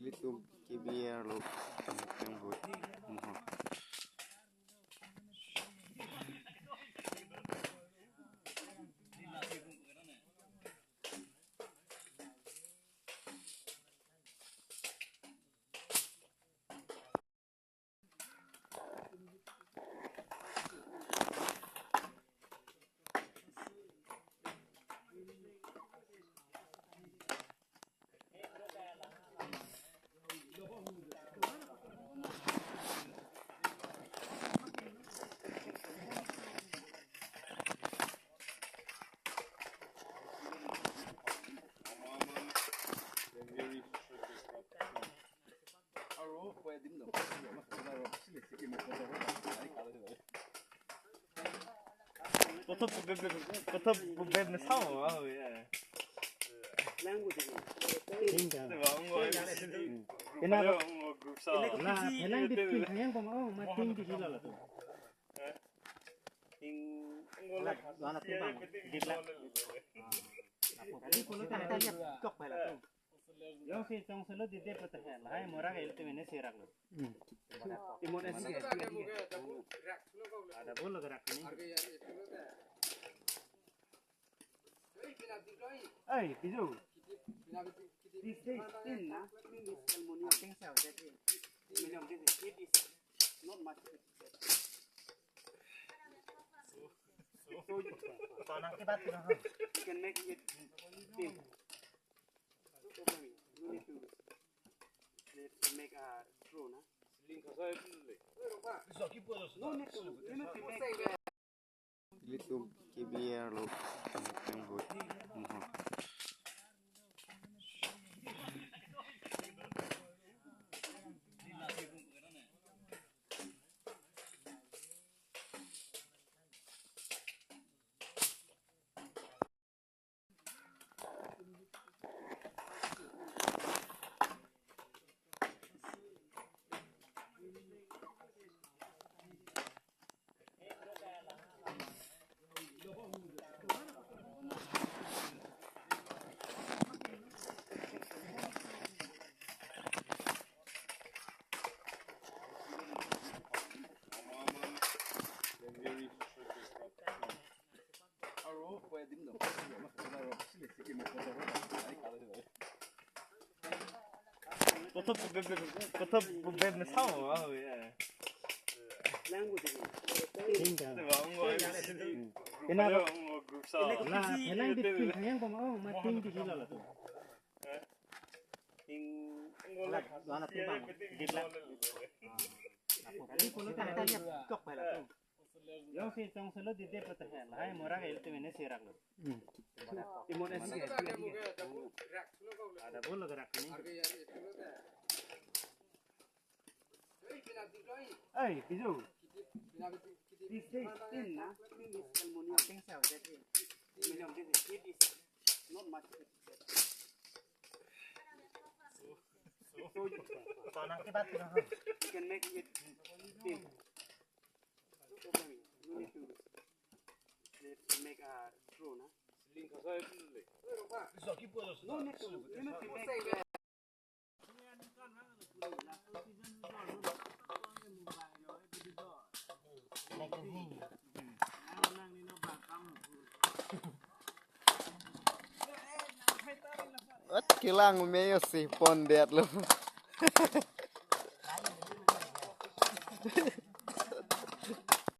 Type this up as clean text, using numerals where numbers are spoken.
YouTube KBR lo yang buat mohon. Kota bebek mesau ah ya. Kenapa? Nah, pelang di yang pemau mati di sila lah tu. Lah, anak timbang. Gila. Tadi kalau tak tanya kok pala tu. Yang si tong selo di dia patah lah. Hai murah kayak itu mana sirak lo. Timur es ke. Ada bola gerak ni. Ay, bisu. This is thin, na? I think so. That is. Medium. It is not much. So now ke baat karo. You can make it thin. You need to make a straw, na? YouTube KBR lo yang buat mohon. Kota bebek mesau ah ya. Kenapa? Lah, pelang di yang pemau mati di sila lah tu. Lah, anak timbang. Gila. Tadi kalau tak tanya kok pala tu. Yang si tong selo di dia patah lah. Hai murah kayak itu mana sirak lo. Timur es ke. Ada bola gerak ni. Ay, bisu. This is thin, na? I think so. That is. Medium. It is not much. So now ke baat karo. You can make it thin. You need to make a straw, na? At kilang meyo si pondet lo.